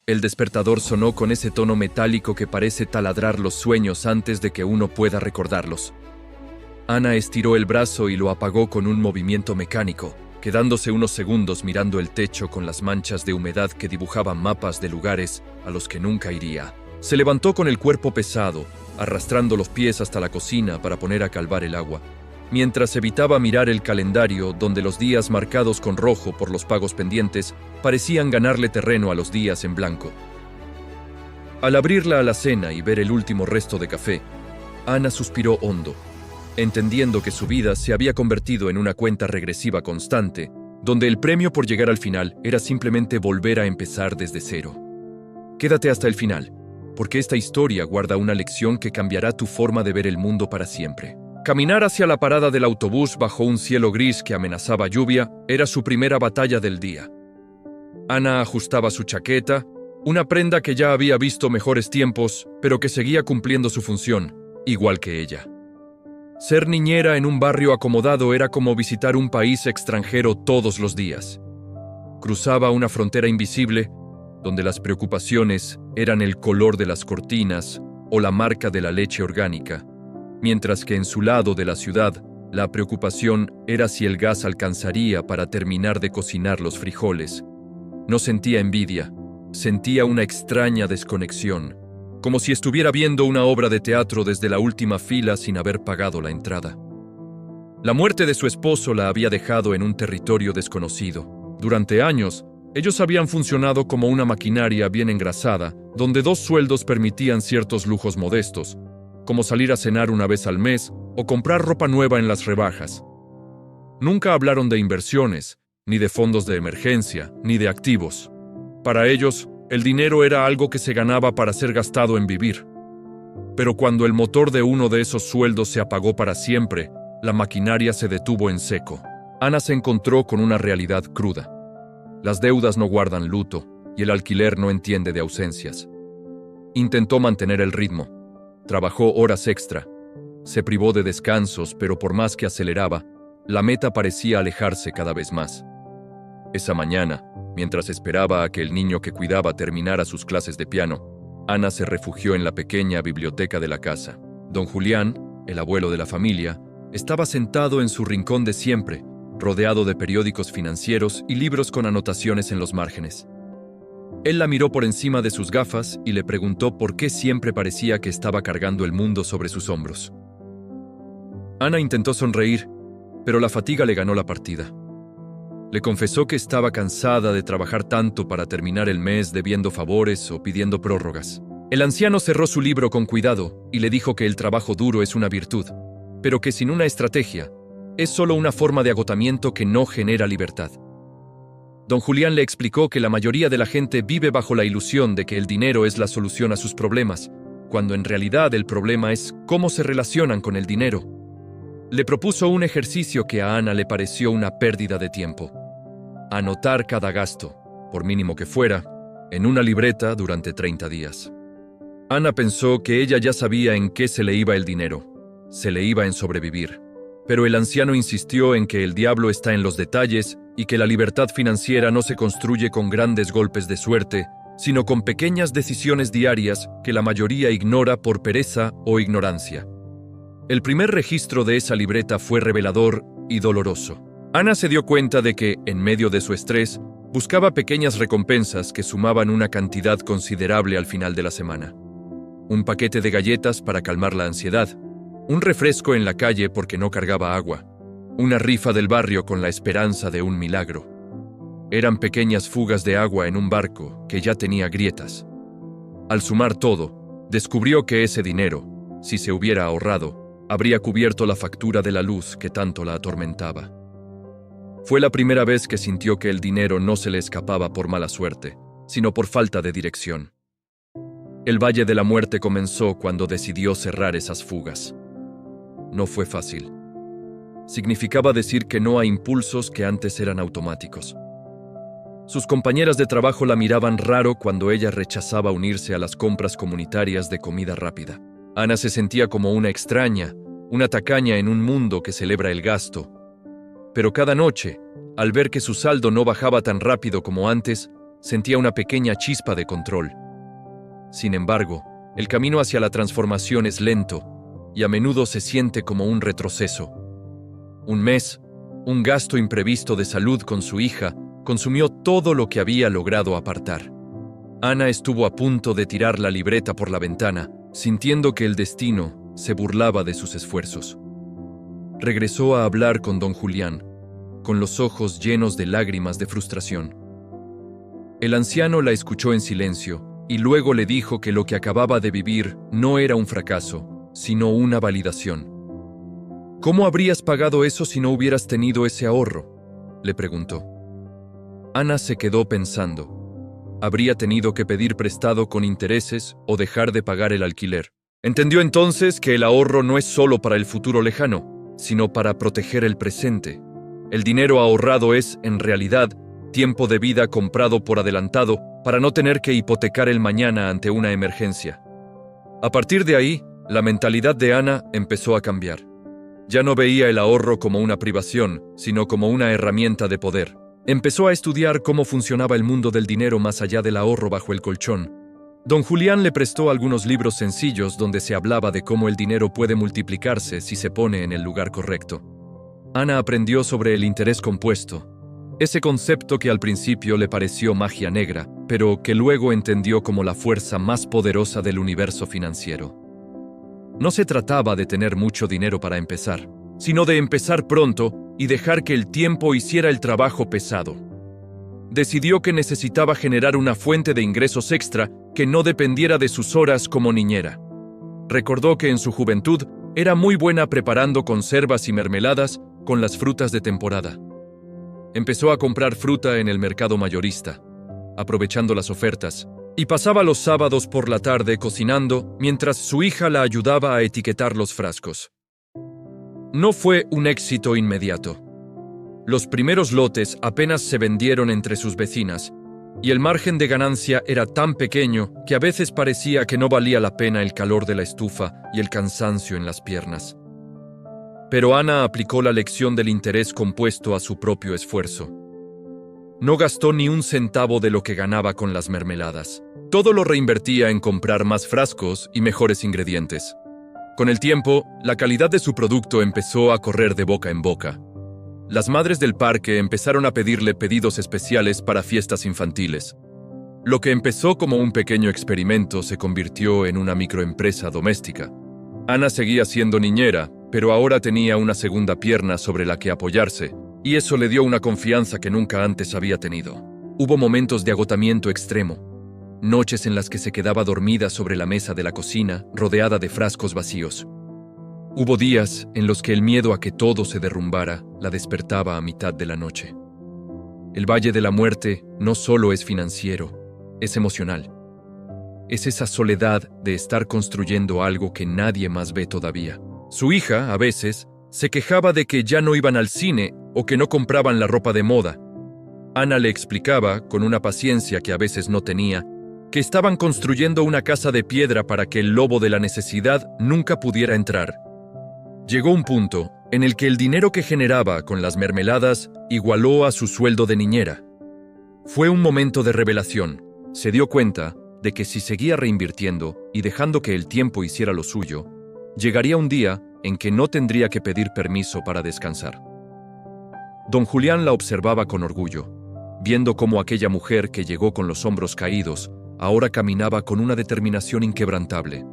El despertador sonó con ese tono metálico que parece taladrar los sueños antes de que uno pueda recordarlos. Ana estiró el brazo y lo apagó con un movimiento mecánico, quedándose unos segundos mirando el techo con las manchas de humedad que dibujaban mapas de lugares a los que nunca iría. Se levantó con el cuerpo pesado, arrastrando los pies hasta la cocina para poner a calvar el agua, mientras evitaba mirar el calendario donde los días marcados con rojo por los pagos pendientes parecían ganarle terreno a los días en blanco. Al abrir la alacena y ver el último resto de café, Ana suspiró hondo, entendiendo que su vida se había convertido en una cuenta regresiva constante, donde el premio por llegar al final era simplemente volver a empezar desde cero. Quédate hasta el final, porque esta historia guarda una lección que cambiará tu forma de ver el mundo para siempre. Caminar hacia la parada del autobús bajo un cielo gris que amenazaba lluvia era su primera batalla del día. Ana ajustaba su chaqueta, una prenda que ya había visto mejores tiempos, pero que seguía cumpliendo su función, igual que ella. Ser niñera en un barrio acomodado era como visitar un país extranjero todos los días. Cruzaba una frontera invisible, donde las preocupaciones eran el color de las cortinas o la marca de la leche orgánica, mientras que en su lado de la ciudad, la preocupación era si el gas alcanzaría para terminar de cocinar los frijoles. No sentía envidia, sentía una extraña desconexión, como si estuviera viendo una obra de teatro desde la última fila sin haber pagado la entrada. La muerte de su esposo la había dejado en un territorio desconocido. Durante años, ellos habían funcionado como una maquinaria bien engrasada, donde 2 sueldos permitían ciertos lujos modestos, como salir a cenar una vez al mes o comprar ropa nueva en las rebajas. Nunca hablaron de inversiones, ni de fondos de emergencia, ni de activos. Para ellos, el dinero era algo que se ganaba para ser gastado en vivir. Pero cuando el motor de uno de esos sueldos se apagó para siempre, la maquinaria se detuvo en seco. Ana se encontró con una realidad cruda. Las deudas no guardan luto y el alquiler no entiende de ausencias. Intentó mantener el ritmo. Trabajó horas extra. Se privó de descansos, pero por más que aceleraba, la meta parecía alejarse cada vez más. Esa mañana, mientras esperaba a que el niño que cuidaba terminara sus clases de piano, Ana se refugió en la pequeña biblioteca de la casa. Don Julián, el abuelo de la familia, estaba sentado en su rincón de siempre, rodeado de periódicos financieros y libros con anotaciones en los márgenes. Él la miró por encima de sus gafas y le preguntó por qué siempre parecía que estaba cargando el mundo sobre sus hombros. Ana intentó sonreír, pero la fatiga le ganó la partida. Le confesó que estaba cansada de trabajar tanto para terminar el mes debiendo favores o pidiendo prórrogas. El anciano cerró su libro con cuidado y le dijo que el trabajo duro es una virtud, pero que sin una estrategia, es solo una forma de agotamiento que no genera libertad. Don Julián le explicó que la mayoría de la gente vive bajo la ilusión de que el dinero es la solución a sus problemas, cuando en realidad el problema es cómo se relacionan con el dinero. Le propuso un ejercicio que a Ana le pareció una pérdida de tiempo. Anotar cada gasto, por mínimo que fuera, en una libreta durante 30 días. Ana pensó que ella ya sabía en qué se le iba el dinero. Se le iba en sobrevivir. Pero el anciano insistió en que el diablo está en los detalles y que la libertad financiera no se construye con grandes golpes de suerte, sino con pequeñas decisiones diarias que la mayoría ignora por pereza o ignorancia. El primer registro de esa libreta fue revelador y doloroso. Ana se dio cuenta de que, en medio de su estrés, buscaba pequeñas recompensas que sumaban una cantidad considerable al final de la semana. Un paquete de galletas para calmar la ansiedad, un refresco en la calle porque no cargaba agua, una rifa del barrio con la esperanza de un milagro. Eran pequeñas fugas de agua en un barco que ya tenía grietas. Al sumar todo, descubrió que ese dinero, si se hubiera ahorrado, habría cubierto la factura de la luz que tanto la atormentaba. Fue la primera vez que sintió que el dinero no se le escapaba por mala suerte, sino por falta de dirección. El Valle de la Muerte comenzó cuando decidió cerrar esas fugas. No fue fácil. Significaba decir que no a impulsos que antes eran automáticos. Sus compañeras de trabajo la miraban raro cuando ella rechazaba unirse a las compras comunitarias de comida rápida. Ana se sentía como una extraña, una tacaña en un mundo que celebra el gasto. Pero cada noche, al ver que su saldo no bajaba tan rápido como antes, sentía una pequeña chispa de control. Sin embargo, el camino hacia la transformación es lento y a menudo se siente como un retroceso. Un mes, un gasto imprevisto de salud con su hija, consumió todo lo que había logrado apartar. Ana estuvo a punto de tirar la libreta por la ventana, sintiendo que el destino se burlaba de sus esfuerzos. Regresó a hablar con don Julián, con los ojos llenos de lágrimas de frustración. El anciano la escuchó en silencio y luego le dijo que lo que acababa de vivir no era un fracaso, sino una validación. ¿Cómo habrías pagado eso si no hubieras tenido ese ahorro?, le preguntó. Ana se quedó pensando. Habría tenido que pedir prestado con intereses o dejar de pagar el alquiler. Entendió entonces que el ahorro no es solo para el futuro lejano, sino para proteger el presente. El dinero ahorrado es, en realidad, tiempo de vida comprado por adelantado para no tener que hipotecar el mañana ante una emergencia. A partir de ahí, la mentalidad de Ana empezó a cambiar. Ya no veía el ahorro como una privación, sino como una herramienta de poder. Empezó a estudiar cómo funcionaba el mundo del dinero más allá del ahorro bajo el colchón. Don Julián le prestó algunos libros sencillos donde se hablaba de cómo el dinero puede multiplicarse si se pone en el lugar correcto. Ana aprendió sobre el interés compuesto, ese concepto que al principio le pareció magia negra, pero que luego entendió como la fuerza más poderosa del universo financiero. No se trataba de tener mucho dinero para empezar, sino de empezar pronto y dejar que el tiempo hiciera el trabajo pesado. Decidió que necesitaba generar una fuente de ingresos extra que no dependiera de sus horas como niñera. Recordó que en su juventud era muy buena preparando conservas y mermeladas con las frutas de temporada. Empezó a comprar fruta en el mercado mayorista, aprovechando las ofertas, y pasaba los sábados por la tarde cocinando mientras su hija la ayudaba a etiquetar los frascos. No fue un éxito inmediato. Los primeros lotes apenas se vendieron entre sus vecinas, y el margen de ganancia era tan pequeño que a veces parecía que no valía la pena el calor de la estufa y el cansancio en las piernas. Pero Ana aplicó la lección del interés compuesto a su propio esfuerzo. No gastó ni un centavo de lo que ganaba con las mermeladas. Todo lo reinvertía en comprar más frascos y mejores ingredientes. Con el tiempo, la calidad de su producto empezó a correr de boca en boca. Las madres del parque empezaron a pedirle pedidos especiales para fiestas infantiles. Lo que empezó como un pequeño experimento se convirtió en una microempresa doméstica. Ana seguía siendo niñera, pero ahora tenía una segunda pierna sobre la que apoyarse, y eso le dio una confianza que nunca antes había tenido. Hubo momentos de agotamiento extremo. Noches en las que se quedaba dormida sobre la mesa de la cocina, rodeada de frascos vacíos. Hubo días en los que el miedo a que todo se derrumbara la despertaba a mitad de la noche. El Valle de la Muerte no solo es financiero, es emocional. Es esa soledad de estar construyendo algo que nadie más ve todavía. Su hija, a veces, se quejaba de que ya no iban al cine o que no compraban la ropa de moda. Ana le explicaba, con una paciencia que a veces no tenía, que estaban construyendo una casa de piedra para que el lobo de la necesidad nunca pudiera entrar. Llegó un punto en el que el dinero que generaba con las mermeladas igualó a su sueldo de niñera. Fue un momento de revelación. Se dio cuenta de que si seguía reinvirtiendo y dejando que el tiempo hiciera lo suyo, llegaría un día en que no tendría que pedir permiso para descansar. Don Julián la observaba con orgullo, viendo cómo aquella mujer que llegó con los hombros caídos ahora caminaba con una determinación inquebrantable.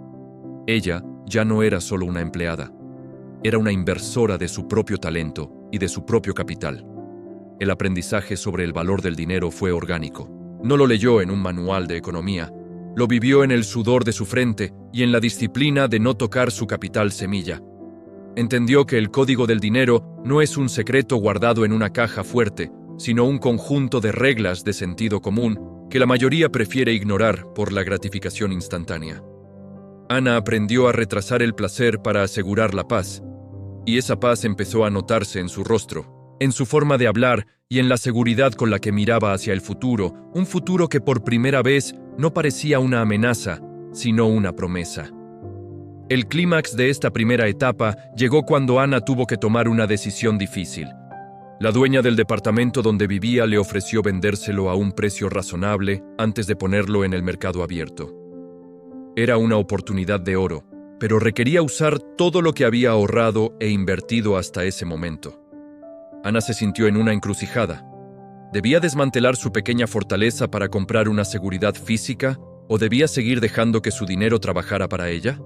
Ella ya no era solo una empleada, era una inversora de su propio talento y de su propio capital. El aprendizaje sobre el valor del dinero fue orgánico. No lo leyó en un manual de economía, lo vivió en el sudor de su frente y en la disciplina de no tocar su capital semilla. Entendió que el código del dinero no es un secreto guardado en una caja fuerte, sino un conjunto de reglas de sentido común que la mayoría prefiere ignorar por la gratificación instantánea. Ana aprendió a retrasar el placer para asegurar la paz, y esa paz empezó a notarse en su rostro, en su forma de hablar y en la seguridad con la que miraba hacia el futuro, un futuro que por primera vez no parecía una amenaza, sino una promesa. El clímax de esta primera etapa llegó cuando Ana tuvo que tomar una decisión difícil. La dueña del departamento donde vivía le ofreció vendérselo a un precio razonable antes de ponerlo en el mercado abierto. Era una oportunidad de oro, pero requería usar todo lo que había ahorrado e invertido hasta ese momento. Ana se sintió en una encrucijada. ¿Debía desmantelar su pequeña fortaleza para comprar una seguridad física o debía seguir dejando que su dinero trabajara para ella?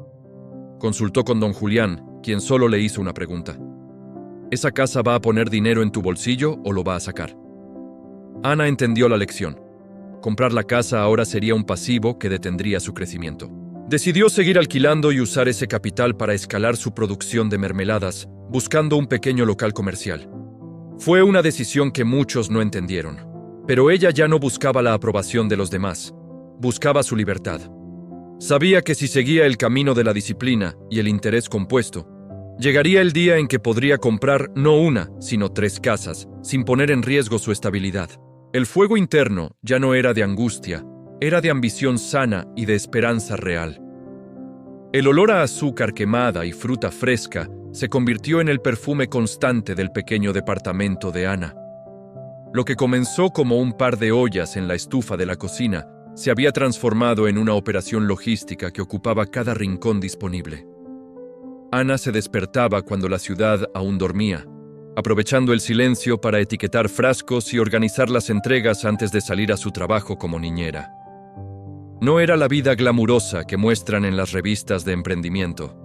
Consultó con don Julián, quien solo le hizo una pregunta. ¿Esa casa va a poner dinero en tu bolsillo o lo va a sacar? Ana entendió la lección. Comprar la casa ahora sería un pasivo que detendría su crecimiento. Decidió seguir alquilando y usar ese capital para escalar su producción de mermeladas, buscando un pequeño local comercial. Fue una decisión que muchos no entendieron, pero ella ya no buscaba la aprobación de los demás, buscaba su libertad. Sabía que si seguía el camino de la disciplina y el interés compuesto, llegaría el día en que podría comprar no una, sino 3 casas, sin poner en riesgo su estabilidad. El fuego interno ya no era de angustia, era de ambición sana y de esperanza real. El olor a azúcar quemada y fruta fresca se convirtió en el perfume constante del pequeño departamento de Ana. Lo que comenzó como un par de ollas en la estufa de la cocina se había transformado en una operación logística que ocupaba cada rincón disponible. Ana se despertaba cuando la ciudad aún dormía, aprovechando el silencio para etiquetar frascos y organizar las entregas antes de salir a su trabajo como niñera. No era la vida glamurosa que muestran en las revistas de emprendimiento.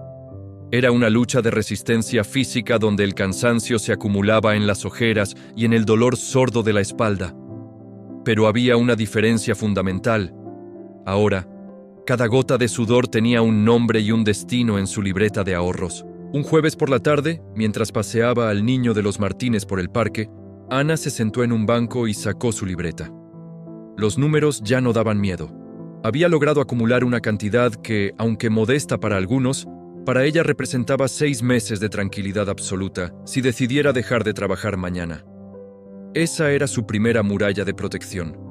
Era una lucha de resistencia física donde el cansancio se acumulaba en las ojeras y en el dolor sordo de la espalda. Pero había una diferencia fundamental. Ahora, cada gota de sudor tenía un nombre y un destino en su libreta de ahorros. Un jueves por la tarde, mientras paseaba al niño de los Martínez por el parque, Ana se sentó en un banco y sacó su libreta. Los números ya no daban miedo. Había logrado acumular una cantidad que, aunque modesta para algunos, para ella representaba 6 meses de tranquilidad absoluta si decidiera dejar de trabajar mañana. Esa era su primera muralla de protección.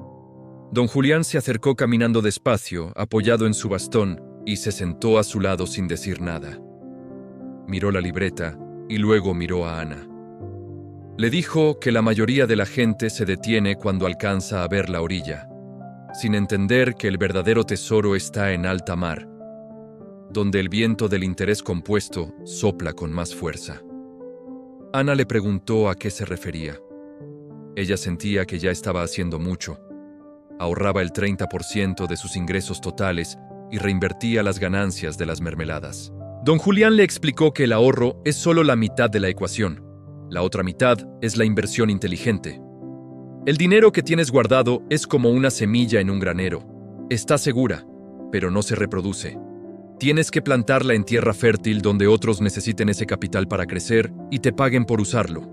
Don Julián se acercó caminando despacio, apoyado en su bastón, y se sentó a su lado sin decir nada. Miró la libreta y luego miró a Ana. Le dijo que la mayoría de la gente se detiene cuando alcanza a ver la orilla, sin entender que el verdadero tesoro está en alta mar, donde el viento del interés compuesto sopla con más fuerza. Ana le preguntó a qué se refería. Ella sentía que ya estaba haciendo mucho. Ahorraba el 30% de sus ingresos totales y reinvertía las ganancias de las mermeladas. Don Julián le explicó que el ahorro es solo la mitad de la ecuación. La otra mitad es la inversión inteligente. El dinero que tienes guardado es como una semilla en un granero. Está segura, pero no se reproduce. Tienes que plantarla en tierra fértil donde otros necesiten ese capital para crecer y te paguen por usarlo.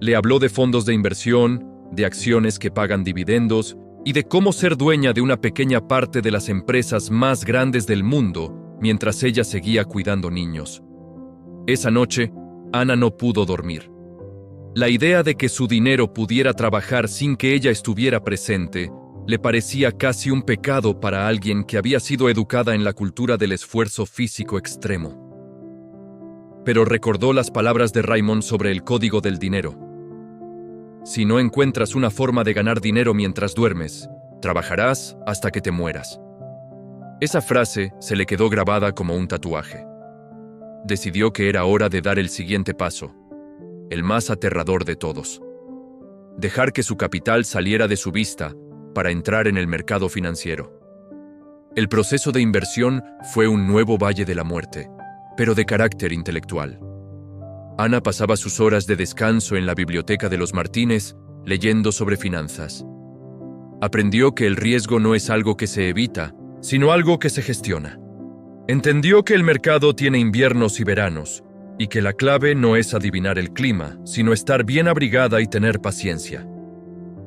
Le habló de fondos de inversión, de acciones que pagan dividendos y de cómo ser dueña de una pequeña parte de las empresas más grandes del mundo mientras ella seguía cuidando niños. Esa noche, Ana no pudo dormir. La idea de que su dinero pudiera trabajar sin que ella estuviera presente le parecía casi un pecado para alguien que había sido educada en la cultura del esfuerzo físico extremo. Pero recordó las palabras de Raymond sobre el código del dinero. Si no encuentras una forma de ganar dinero mientras duermes, trabajarás hasta que te mueras. Esa frase se le quedó grabada como un tatuaje. Decidió que era hora de dar el siguiente paso, el más aterrador de todos. Dejar que su capital saliera de su vista para entrar en el mercado financiero. El proceso de inversión fue un nuevo valle de la muerte, pero de carácter intelectual. Ana pasaba sus horas de descanso en la biblioteca de los Martínez leyendo sobre finanzas. Aprendió que el riesgo no es algo que se evita, sino algo que se gestiona. Entendió que el mercado tiene inviernos y veranos, y que la clave no es adivinar el clima, sino estar bien abrigada y tener paciencia.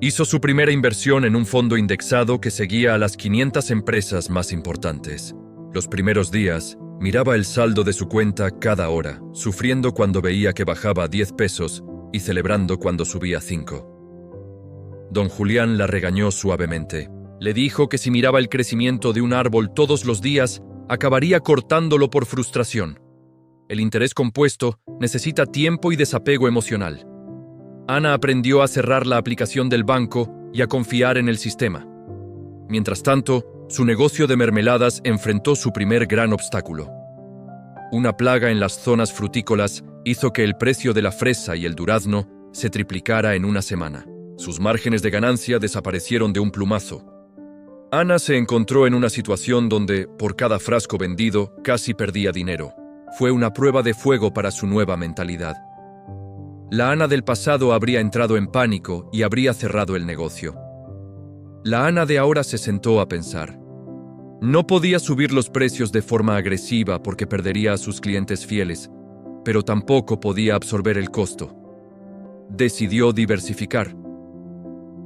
Hizo su primera inversión en un fondo indexado que seguía a las 500 empresas más importantes. Los primeros días, miraba el saldo de su cuenta cada hora, sufriendo cuando veía que bajaba 10 pesos y celebrando cuando subía 5. Don Julián la regañó suavemente. Le dijo que si miraba el crecimiento de un árbol todos los días, acabaría cortándolo por frustración. El interés compuesto necesita tiempo y desapego emocional. Ana aprendió a cerrar la aplicación del banco y a confiar en el sistema. Mientras tanto, su negocio de mermeladas enfrentó su primer gran obstáculo. Una plaga en las zonas frutícolas hizo que el precio de la fresa y el durazno se triplicara en una semana. Sus márgenes de ganancia desaparecieron de un plumazo. Ana se encontró en una situación donde, por cada frasco vendido, casi perdía dinero. Fue una prueba de fuego para su nueva mentalidad. La Ana del pasado habría entrado en pánico y habría cerrado el negocio. La Ana de ahora se sentó a pensar. No podía subir los precios de forma agresiva porque perdería a sus clientes fieles, pero tampoco podía absorber el costo. Decidió diversificar.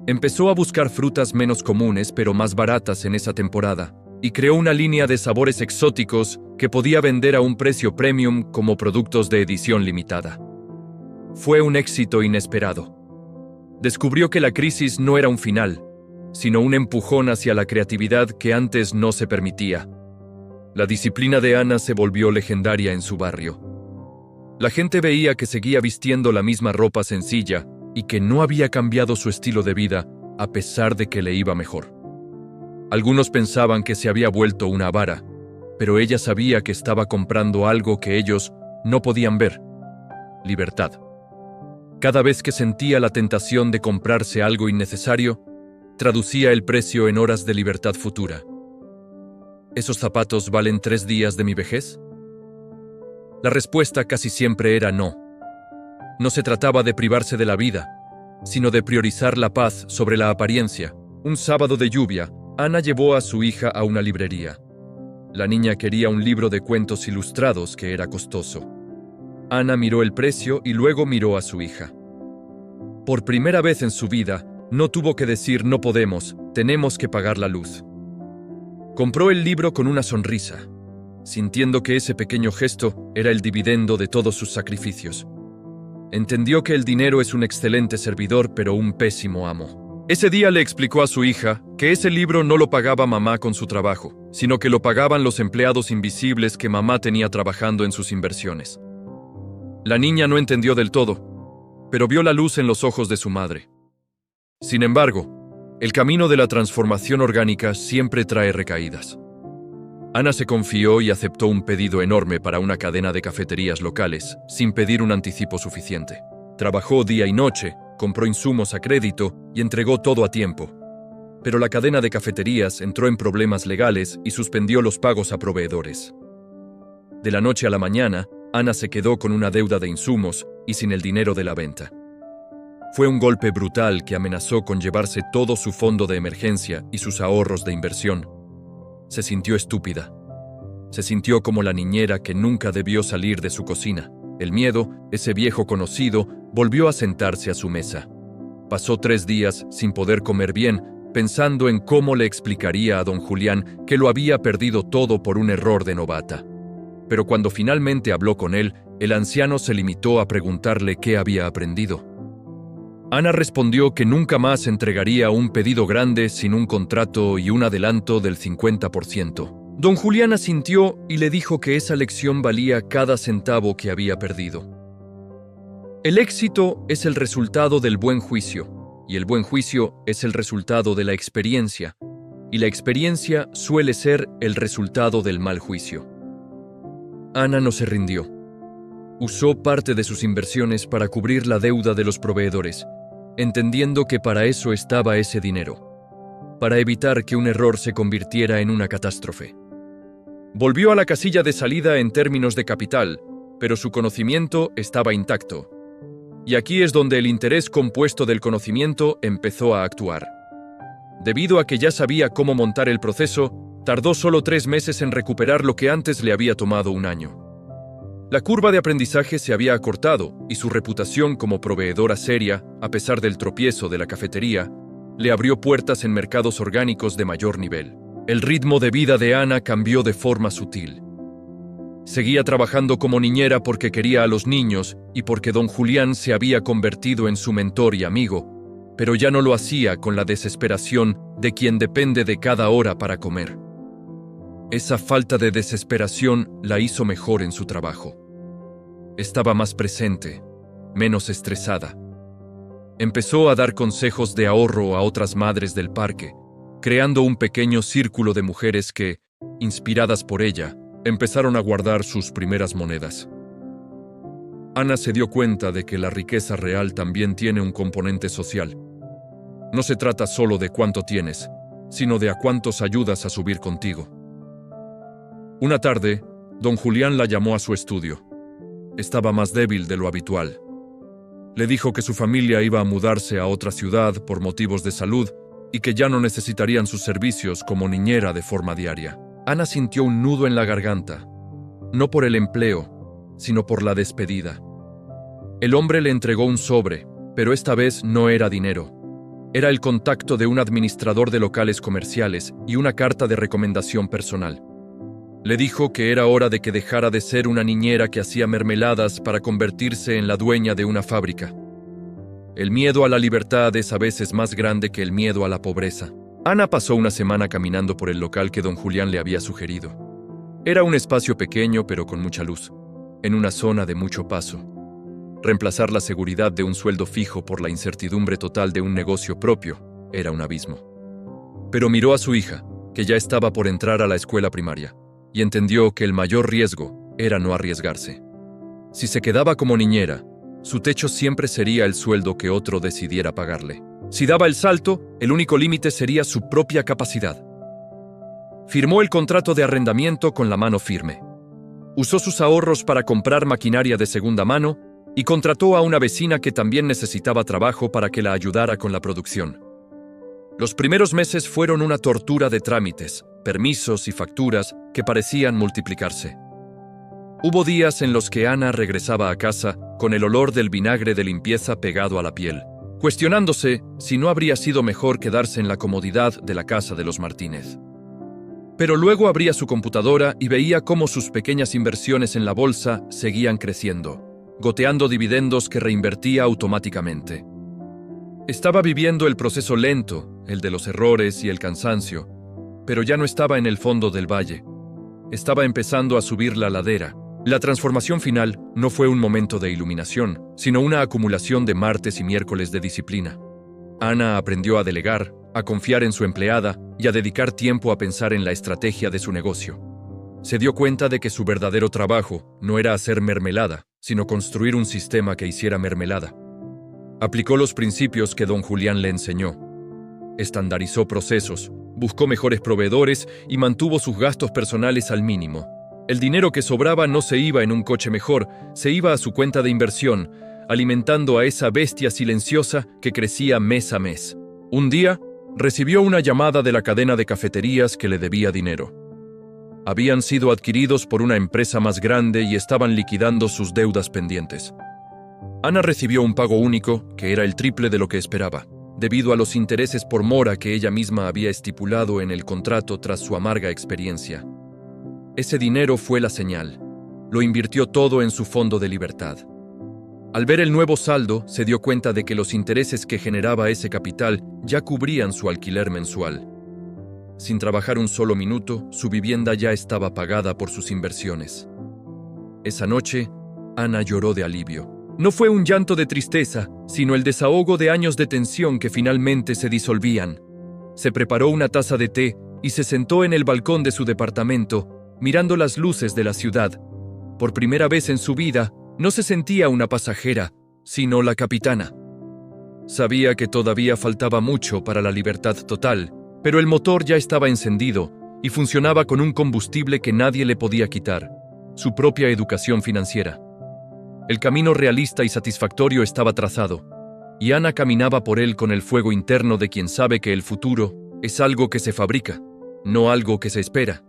Empezó a buscar frutas menos comunes pero más baratas en esa temporada y creó una línea de sabores exóticos que podía vender a un precio premium como productos de edición limitada. Fue un éxito inesperado. Descubrió que la crisis no era un final, sino un empujón hacia la creatividad que antes no se permitía. La disciplina de Ana se volvió legendaria en su barrio. La gente veía que seguía vistiendo la misma ropa sencilla y que no había cambiado su estilo de vida a pesar de que le iba mejor. Algunos pensaban que se había vuelto una avara, pero ella sabía que estaba comprando algo que ellos no podían ver: libertad. Cada vez que sentía la tentación de comprarse algo innecesario, traducía el precio en horas de libertad futura. ¿Esos zapatos valen 3 días de mi vejez? La respuesta casi siempre era no. No se trataba de privarse de la vida, sino de priorizar la paz sobre la apariencia. Un sábado de lluvia, Ana llevó a su hija a una librería. La niña quería un libro de cuentos ilustrados que era costoso. Ana miró el precio y luego miró a su hija. Por primera vez en su vida, no tuvo que decir no podemos, tenemos que pagar la luz. Compró el libro con una sonrisa, sintiendo que ese pequeño gesto era el dividendo de todos sus sacrificios. Entendió que el dinero es un excelente servidor, pero un pésimo amo. Ese día le explicó a su hija que ese libro no lo pagaba mamá con su trabajo, sino que lo pagaban los empleados invisibles que mamá tenía trabajando en sus inversiones. La niña no entendió del todo, pero vio la luz en los ojos de su madre. Sin embargo, el camino de la transformación orgánica siempre trae recaídas. Ana se confió y aceptó un pedido enorme para una cadena de cafeterías locales, sin pedir un anticipo suficiente. Trabajó día y noche, compró insumos a crédito y entregó todo a tiempo. Pero la cadena de cafeterías entró en problemas legales y suspendió los pagos a proveedores. De la noche a la mañana, Ana se quedó con una deuda de insumos y sin el dinero de la venta. Fue un golpe brutal que amenazó con llevarse todo su fondo de emergencia y sus ahorros de inversión. Se sintió estúpida. Se sintió como la niñera que nunca debió salir de su cocina. El miedo, ese viejo conocido, volvió a sentarse a su mesa. Pasó 3 días sin poder comer bien, pensando en cómo le explicaría a don Julián que lo había perdido todo por un error de novata. Pero cuando finalmente habló con él, el anciano se limitó a preguntarle qué había aprendido. Ana respondió que nunca más entregaría un pedido grande sin un contrato y un adelanto del 50%. Don Julián asintió y le dijo que esa lección valía cada centavo que había perdido. El éxito es el resultado del buen juicio, y el buen juicio es el resultado de la experiencia, y la experiencia suele ser el resultado del mal juicio. Ana no se rindió. Usó parte de sus inversiones para cubrir la deuda de los proveedores, entendiendo que para eso estaba ese dinero, para evitar que un error se convirtiera en una catástrofe. Volvió a la casilla de salida en términos de capital, pero su conocimiento estaba intacto. Y aquí es donde el interés compuesto del conocimiento empezó a actuar. Debido a que ya sabía cómo montar el proceso, tardó solo 3 meses en recuperar lo que antes le había tomado 1 año. La curva de aprendizaje se había acortado y su reputación como proveedora seria, a pesar del tropiezo de la cafetería, le abrió puertas en mercados orgánicos de mayor nivel. El ritmo de vida de Ana cambió de forma sutil. Seguía trabajando como niñera porque quería a los niños y porque don Julián se había convertido en su mentor y amigo, pero ya no lo hacía con la desesperación de quien depende de cada hora para comer. Esa falta de desesperación la hizo mejor en su trabajo. Estaba más presente, menos estresada. Empezó a dar consejos de ahorro a otras madres del parque, creando un pequeño círculo de mujeres que, inspiradas por ella, empezaron a guardar sus primeras monedas. Ana se dio cuenta de que la riqueza real también tiene un componente social. No se trata solo de cuánto tienes, sino de a cuántos ayudas a subir contigo. Una tarde, don Julián la llamó a su estudio. Estaba más débil de lo habitual. Le dijo que su familia iba a mudarse a otra ciudad por motivos de salud y que ya no necesitarían sus servicios como niñera de forma diaria. Ana sintió un nudo en la garganta, no por el empleo, sino por la despedida. El hombre le entregó un sobre, pero esta vez no era dinero. Era el contacto de un administrador de locales comerciales y una carta de recomendación personal. Le dijo que era hora de que dejara de ser una niñera que hacía mermeladas para convertirse en la dueña de una fábrica. El miedo a la libertad es a veces más grande que el miedo a la pobreza. Ana pasó una semana caminando por el local que don Julián le había sugerido. Era un espacio pequeño pero con mucha luz, en una zona de mucho paso. Reemplazar la seguridad de un sueldo fijo por la incertidumbre total de un negocio propio era un abismo. Pero miró a su hija, que ya estaba por entrar a la escuela primaria, y entendió que el mayor riesgo era no arriesgarse. Si se quedaba como niñera, su techo siempre sería el sueldo que otro decidiera pagarle. Si daba el salto, el único límite sería su propia capacidad. Firmó el contrato de arrendamiento con la mano firme. Usó sus ahorros para comprar maquinaria de segunda mano y contrató a una vecina que también necesitaba trabajo para que la ayudara con la producción. Los primeros meses fueron una tortura de trámites, permisos y facturas que parecían multiplicarse. Hubo días en los que Ana regresaba a casa con el olor del vinagre de limpieza pegado a la piel, cuestionándose si no habría sido mejor quedarse en la comodidad de la casa de los Martínez. Pero luego abría su computadora y veía cómo sus pequeñas inversiones en la bolsa seguían creciendo, goteando dividendos que reinvertía automáticamente. Estaba viviendo el proceso lento, el de los errores y el cansancio, pero ya no estaba en el fondo del valle. Estaba empezando a subir la ladera. La transformación final no fue un momento de iluminación, sino una acumulación de martes y miércoles de disciplina. Ana aprendió a delegar, a confiar en su empleada y a dedicar tiempo a pensar en la estrategia de su negocio. Se dio cuenta de que su verdadero trabajo no era hacer mermelada, sino construir un sistema que hiciera mermelada. Aplicó los principios que don Julián le enseñó. Estandarizó procesos, buscó mejores proveedores y mantuvo sus gastos personales al mínimo. El dinero que sobraba no se iba en un coche mejor, se iba a su cuenta de inversión, alimentando a esa bestia silenciosa que crecía mes a mes. Un día, recibió una llamada de la cadena de cafeterías que le debía dinero. Habían sido adquiridos por una empresa más grande y estaban liquidando sus deudas pendientes. Ana recibió un pago único, que era el triple de lo que esperaba, debido a los intereses por mora que ella misma había estipulado en el contrato tras su amarga experiencia. Ese dinero fue la señal. Lo invirtió todo en su fondo de libertad. Al ver el nuevo saldo, se dio cuenta de que los intereses que generaba ese capital ya cubrían su alquiler mensual. Sin trabajar un solo minuto, su vivienda ya estaba pagada por sus inversiones. Esa noche, Ana lloró de alivio. No fue un llanto de tristeza, sino el desahogo de años de tensión que finalmente se disolvían. Se preparó una taza de té y se sentó en el balcón de su departamento, mirando las luces de la ciudad. Por primera vez en su vida, no se sentía una pasajera, sino la capitana. Sabía que todavía faltaba mucho para la libertad total, pero el motor ya estaba encendido y funcionaba con un combustible que nadie le podía quitar: su propia educación financiera. El camino realista y satisfactorio estaba trazado, y Ana caminaba por él con el fuego interno de quien sabe que el futuro es algo que se fabrica, no algo que se espera.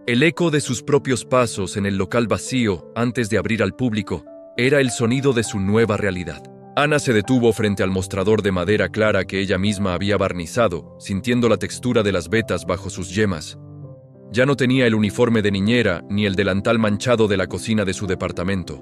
El eco de sus propios pasos en el local vacío antes de abrir al público era el sonido de su nueva realidad. Ana se detuvo frente al mostrador de madera clara que ella misma había barnizado, sintiendo la textura de las vetas bajo sus yemas. Ya no tenía el uniforme de niñera ni el delantal manchado de la cocina de su departamento.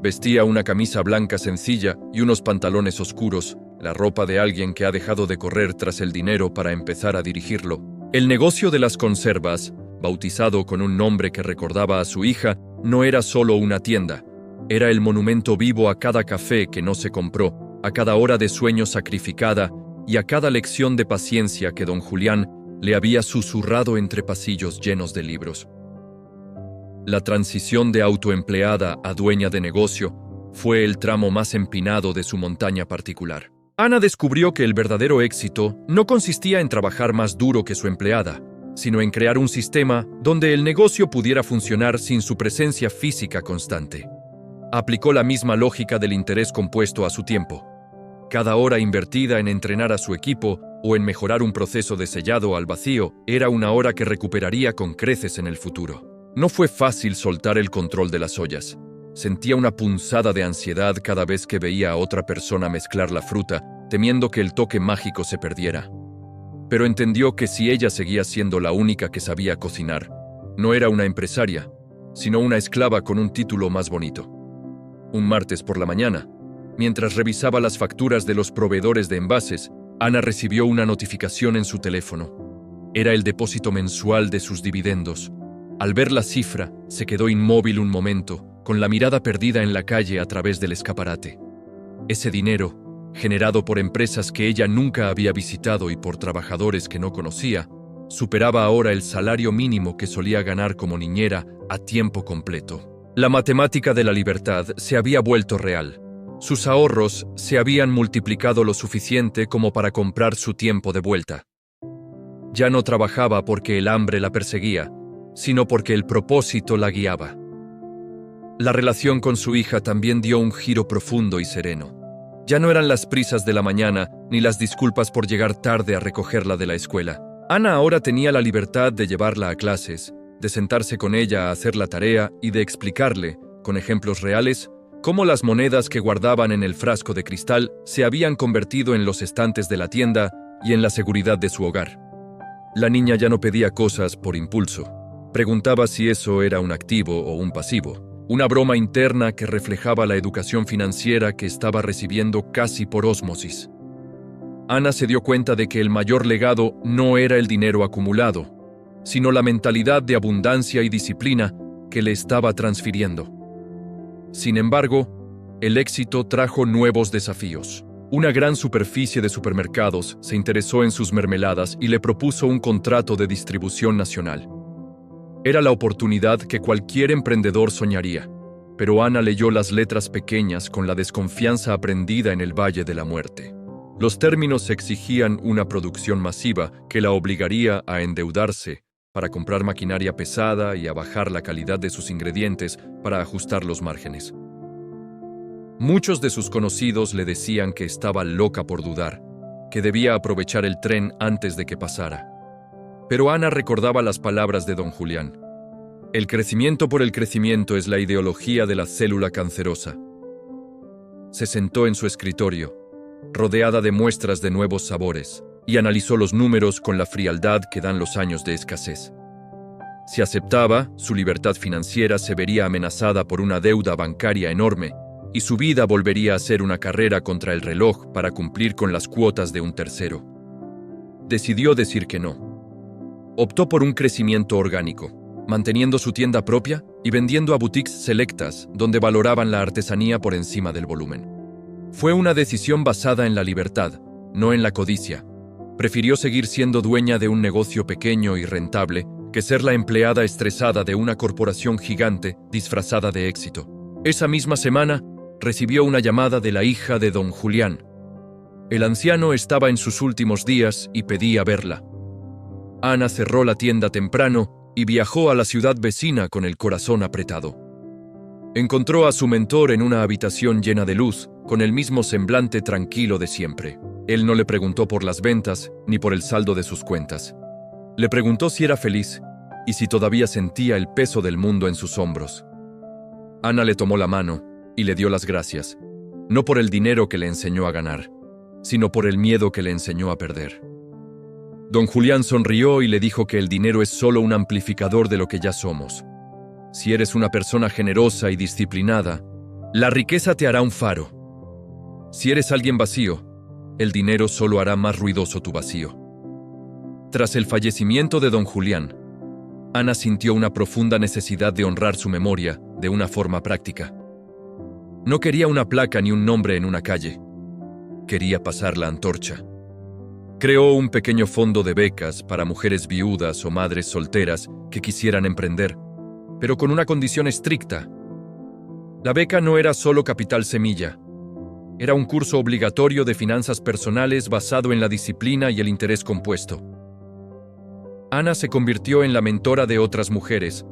Vestía una camisa blanca sencilla y unos pantalones oscuros, la ropa de alguien que ha dejado de correr tras el dinero para empezar a dirigirlo. El negocio de las conservas, bautizado con un nombre que recordaba a su hija, no era solo una tienda. Era el monumento vivo a cada café que no se compró, a cada hora de sueño sacrificada y a cada lección de paciencia que don Julián le había susurrado entre pasillos llenos de libros. La transición de autoempleada a dueña de negocio fue el tramo más empinado de su montaña particular. Ana descubrió que el verdadero éxito no consistía en trabajar más duro que su empleada, sino en crear un sistema donde el negocio pudiera funcionar sin su presencia física constante. Aplicó la misma lógica del interés compuesto a su tiempo. Cada hora invertida en entrenar a su equipo o en mejorar un proceso de sellado al vacío era una hora que recuperaría con creces en el futuro. No fue fácil soltar el control de las ollas. Sentía una punzada de ansiedad cada vez que veía a otra persona mezclar la fruta, temiendo que el toque mágico se perdiera. Pero entendió que si ella seguía siendo la única que sabía cocinar, no era una empresaria, sino una esclava con un título más bonito. Un martes por la mañana, mientras revisaba las facturas de los proveedores de envases, Ana recibió una notificación en su teléfono. Era el depósito mensual de sus dividendos. Al ver la cifra, se quedó inmóvil un momento, con la mirada perdida en la calle a través del escaparate. Ese dinero, generado por empresas que ella nunca había visitado y por trabajadores que no conocía, superaba ahora el salario mínimo que solía ganar como niñera a tiempo completo. La matemática de la libertad se había vuelto real. Sus ahorros se habían multiplicado lo suficiente como para comprar su tiempo de vuelta. Ya no trabajaba porque el hambre la perseguía, sino porque el propósito la guiaba. La relación con su hija también dio un giro profundo y sereno. Ya no eran las prisas de la mañana ni las disculpas por llegar tarde a recogerla de la escuela. Ana ahora tenía la libertad de llevarla a clases, de sentarse con ella a hacer la tarea y de explicarle, con ejemplos reales, cómo las monedas que guardaban en el frasco de cristal se habían convertido en los estantes de la tienda y en la seguridad de su hogar. La niña ya no pedía cosas por impulso. Preguntaba si eso era un activo o un pasivo. Una broma interna que reflejaba la educación financiera que estaba recibiendo casi por ósmosis. Ana se dio cuenta de que el mayor legado no era el dinero acumulado, sino la mentalidad de abundancia y disciplina que le estaba transfiriendo. Sin embargo, el éxito trajo nuevos desafíos. Una gran superficie de supermercados se interesó en sus mermeladas y le propuso un contrato de distribución nacional. Era la oportunidad que cualquier emprendedor soñaría, pero Ana leyó las letras pequeñas con la desconfianza aprendida en el Valle de la Muerte. Los términos exigían una producción masiva que la obligaría a endeudarse para comprar maquinaria pesada y a bajar la calidad de sus ingredientes para ajustar los márgenes. Muchos de sus conocidos le decían que estaba loca por dudar, que debía aprovechar el tren antes de que pasara. Pero Ana recordaba las palabras de don Julián. El crecimiento por el crecimiento es la ideología de la célula cancerosa. Se sentó en su escritorio, rodeada de muestras de nuevos sabores, y analizó los números con la frialdad que dan los años de escasez. Si aceptaba, su libertad financiera se vería amenazada por una deuda bancaria enorme, y su vida volvería a ser una carrera contra el reloj para cumplir con las cuotas de un tercero. Decidió decir que no. Optó por un crecimiento orgánico, manteniendo su tienda propia y vendiendo a boutiques selectas donde valoraban la artesanía por encima del volumen. Fue una decisión basada en la libertad, no en la codicia. Prefirió seguir siendo dueña de un negocio pequeño y rentable que ser la empleada estresada de una corporación gigante disfrazada de éxito. Esa misma semana, recibió una llamada de la hija de don Julián. El anciano estaba en sus últimos días y pedía verla. Ana cerró la tienda temprano y viajó a la ciudad vecina con el corazón apretado. Encontró a su mentor en una habitación llena de luz, con el mismo semblante tranquilo de siempre. Él no le preguntó por las ventas ni por el saldo de sus cuentas. Le preguntó si era feliz y si todavía sentía el peso del mundo en sus hombros. Ana le tomó la mano y le dio las gracias, no por el dinero que le enseñó a ganar, sino por el miedo que le enseñó a perder. Don Julián sonrió y le dijo que el dinero es solo un amplificador de lo que ya somos. Si eres una persona generosa y disciplinada, la riqueza te hará un faro. Si eres alguien vacío, el dinero solo hará más ruidoso tu vacío. Tras el fallecimiento de don Julián, Ana sintió una profunda necesidad de honrar su memoria de una forma práctica. No quería una placa ni un nombre en una calle. quería pasar la antorcha. Creó un pequeño fondo de becas para mujeres viudas o madres solteras que quisieran emprender, pero con una condición estricta. La beca no era solo capital semilla. Era un curso obligatorio de finanzas personales basado en la disciplina y el interés compuesto. Ana se convirtió en la mentora de otras mujeres,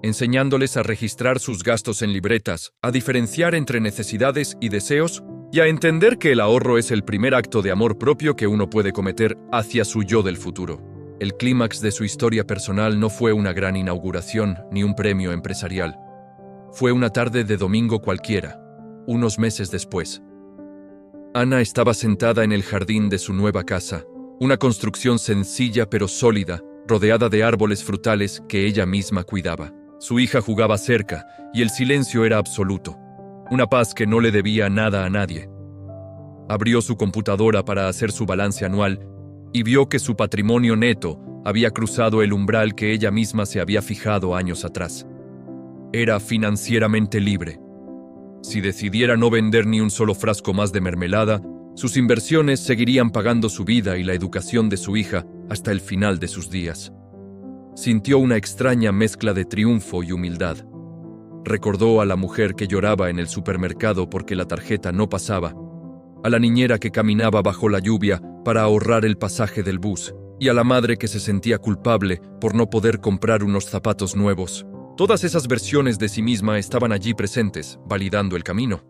enseñándoles a registrar sus gastos en libretas, a diferenciar entre necesidades y deseos y a entender que el ahorro es el primer acto de amor propio que uno puede cometer hacia su yo del futuro. El clímax de su historia personal no fue una gran inauguración ni un premio empresarial. Fue una tarde de domingo cualquiera, unos meses después. Ana estaba sentada en el jardín de su nueva casa, una construcción sencilla pero sólida, rodeada de árboles frutales que ella misma cuidaba. Su hija jugaba cerca y el silencio era absoluto, una paz que no le debía nada a nadie. Abrió su computadora para hacer su balance anual y vio que su patrimonio neto había cruzado el umbral que ella misma se había fijado años atrás. Era financieramente libre. Si decidiera no vender ni un solo frasco más de mermelada, sus inversiones seguirían pagando su vida y la educación de su hija hasta el final de sus días. Sintió una extraña mezcla de triunfo y humildad. Recordó a la mujer que lloraba en el supermercado porque la tarjeta no pasaba, a la niñera que caminaba bajo la lluvia para ahorrar el pasaje del bus, y a la madre que se sentía culpable por no poder comprar unos zapatos nuevos. Todas esas versiones de sí misma estaban allí presentes, validando el camino.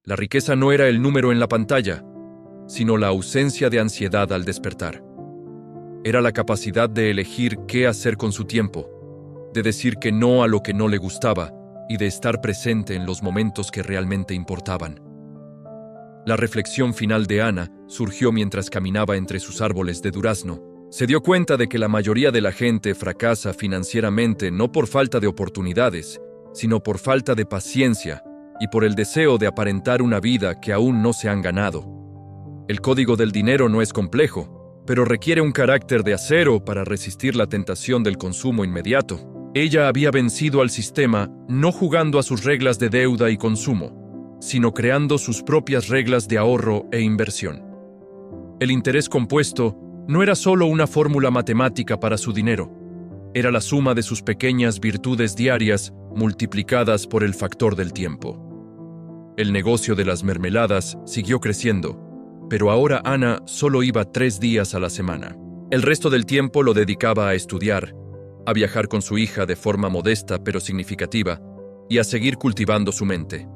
La riqueza no era el número en la pantalla, sino la ausencia de ansiedad al despertar. Era la capacidad de elegir qué hacer con su tiempo, de decir que no a lo que no le gustaba y de estar presente en los momentos que realmente importaban. La reflexión final de Ana surgió mientras caminaba entre sus árboles de durazno. Se dio cuenta de que la mayoría de la gente fracasa financieramente no por falta de oportunidades, sino por falta de paciencia y por el deseo de aparentar una vida que aún no se han ganado. El código del dinero no es complejo, pero requiere un carácter de acero para resistir la tentación del consumo inmediato. Ella había vencido al sistema no jugando a sus reglas de deuda y consumo, sino creando sus propias reglas de ahorro e inversión. El interés compuesto no era solo una fórmula matemática para su dinero, era la suma de sus pequeñas virtudes diarias multiplicadas por el factor del tiempo. El negocio de las mermeladas siguió creciendo, pero ahora Ana solo iba 3 días a la semana. El resto del tiempo lo dedicaba a estudiar, a viajar con su hija de forma modesta pero significativa y a seguir cultivando su mente.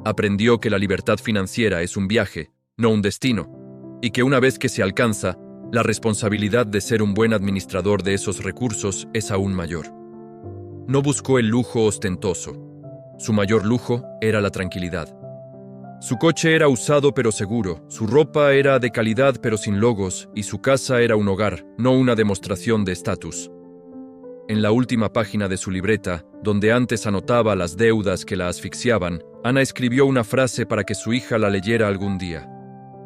Aprendió que la libertad financiera es un viaje, no un destino, y que una vez que se alcanza, la responsabilidad de ser un buen administrador de esos recursos es aún mayor. No buscó el lujo ostentoso. Su mayor lujo era la tranquilidad. Su coche era usado pero seguro, su ropa era de calidad pero sin logos, y su casa era un hogar, no una demostración de estatus. En la última página de su libreta, donde antes anotaba las deudas que la asfixiaban, Ana escribió una frase para que su hija la leyera algún día.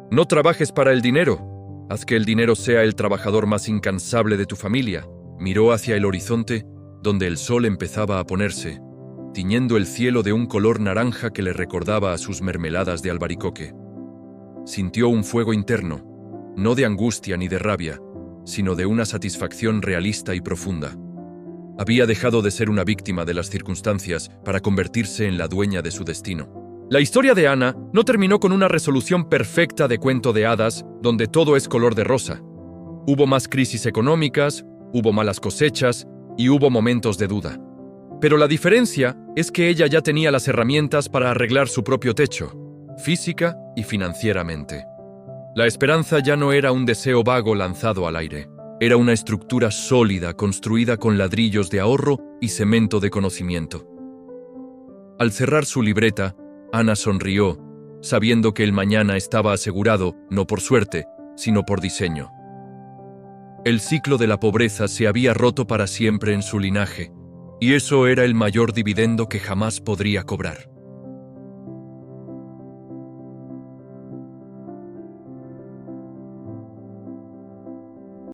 No trabajes para el dinero. Haz que el dinero sea el trabajador más incansable de tu familia. Miró hacia el horizonte, donde el sol empezaba a ponerse, tiñendo el cielo de un color naranja que le recordaba a sus mermeladas de albaricoque. Sintió un fuego interno, no de angustia ni de rabia, sino de una satisfacción realista y profunda. Había dejado de ser una víctima de las circunstancias para convertirse en la dueña de su destino. La historia de Ana no terminó con una resolución perfecta de cuento de hadas donde todo es color de rosa. Hubo más crisis económicas, hubo malas cosechas y hubo momentos de duda. Pero la diferencia es que ella ya tenía las herramientas para arreglar su propio techo, física y financieramente. La esperanza ya no era un deseo vago lanzado al aire. Era una estructura sólida construida con ladrillos de ahorro y cemento de conocimiento. Al cerrar su libreta, Ana sonrió, sabiendo que el mañana estaba asegurado, no por suerte, sino por diseño. El ciclo de la pobreza se había roto para siempre en su linaje, y eso era el mayor dividendo que jamás podría cobrar.